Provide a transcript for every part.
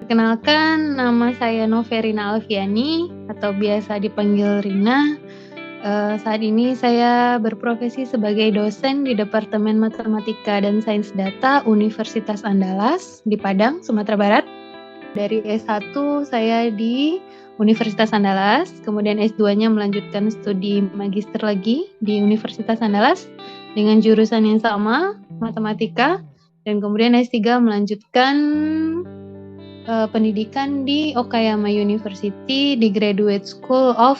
Perkenalkan, nama saya Noverina Alfiani atau biasa dipanggil Rina. Saat ini saya berprofesi sebagai dosen di Departemen Matematika dan Sains Data Universitas Andalas di Padang, Sumatera Barat. Dari S1 saya di Universitas Andalas, kemudian S2-nya melanjutkan studi magister lagi di Universitas Andalas dengan jurusan yang sama, matematika, dan kemudian S3 melanjutkan pendidikan di Okayama University di Graduate School of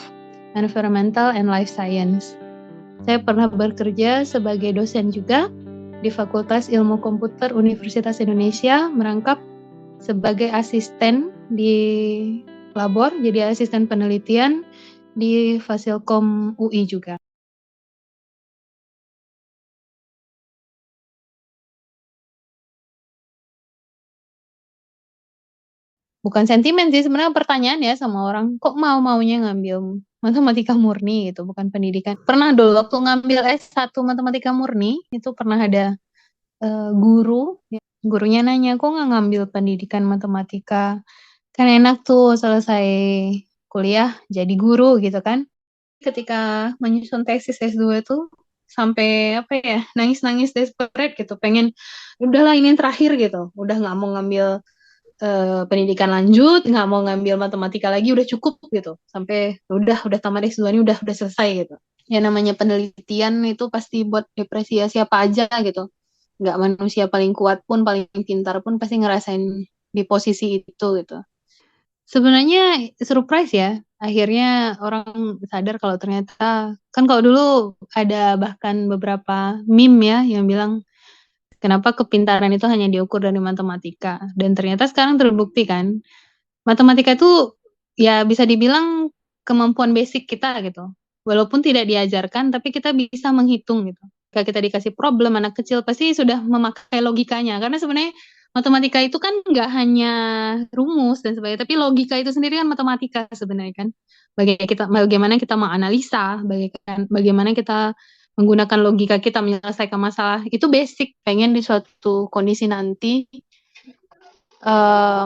Environmental and Life Science. Saya pernah bekerja sebagai dosen juga di Fakultas Ilmu Komputer Universitas Indonesia, merangkap sebagai asisten di labor, jadi asisten penelitian di Fasilkom UI juga. Bukan sentimen sih, sebenarnya pertanyaan ya sama orang, kok maunya ngambil matematika murni gitu, bukan pendidikan. Pernah dulu waktu ngambil S1 matematika murni, itu pernah ada guru, gurunya nanya, kok nggak ngambil pendidikan matematika? Kan enak tuh selesai kuliah jadi guru gitu kan. Ketika menyusun tesis S2 tuh sampai apa ya, nangis-nangis desperate gitu, pengen udahlah ini yang terakhir gitu, udah nggak mau ngambil pendidikan lanjut, nggak mau ngambil matematika lagi, udah cukup gitu. Sampai udah tamat S2 ini udah selesai gitu. Ya namanya penelitian itu pasti buat depresi ya siapa aja gitu. Nggak manusia paling kuat pun, paling pintar pun pasti ngerasain di posisi itu gitu. Sebenarnya surprise ya, akhirnya orang sadar kalau ternyata, kan kalau dulu ada bahkan beberapa meme ya yang bilang kenapa kepintaran itu hanya diukur dari matematika. Dan ternyata sekarang terbukti kan, matematika itu ya bisa dibilang kemampuan basic kita gitu. Walaupun tidak diajarkan, tapi kita bisa menghitung gitu. Ketika kita dikasih problem anak kecil pasti sudah memakai logikanya. Karena sebenarnya matematika itu kan nggak hanya rumus dan sebagainya, tapi logika itu sendiri kan matematika sebenarnya kan. Bagaimana kita menganalisa, bagaimana kita menggunakan logika kita menyelesaikan masalah, itu basic. Pengen di suatu kondisi nanti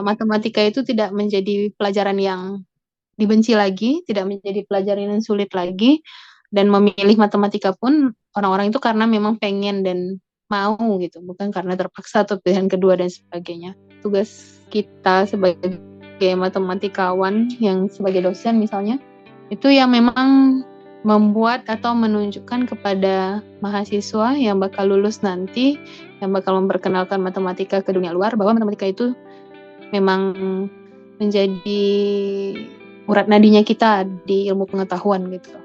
matematika itu tidak menjadi pelajaran yang dibenci lagi, tidak menjadi pelajaran yang sulit lagi, dan memilih matematika pun orang-orang itu karena memang pengen dan mau gitu, bukan karena terpaksa atau pilihan kedua dan sebagainya. Tugas kita sebagai matematikawan yang sebagai dosen misalnya, itu yang memang membuat atau menunjukkan kepada mahasiswa yang bakal lulus nanti, yang bakal memperkenalkan matematika ke dunia luar, bahwa matematika itu memang menjadi urat nadinya kita di ilmu pengetahuan gitu.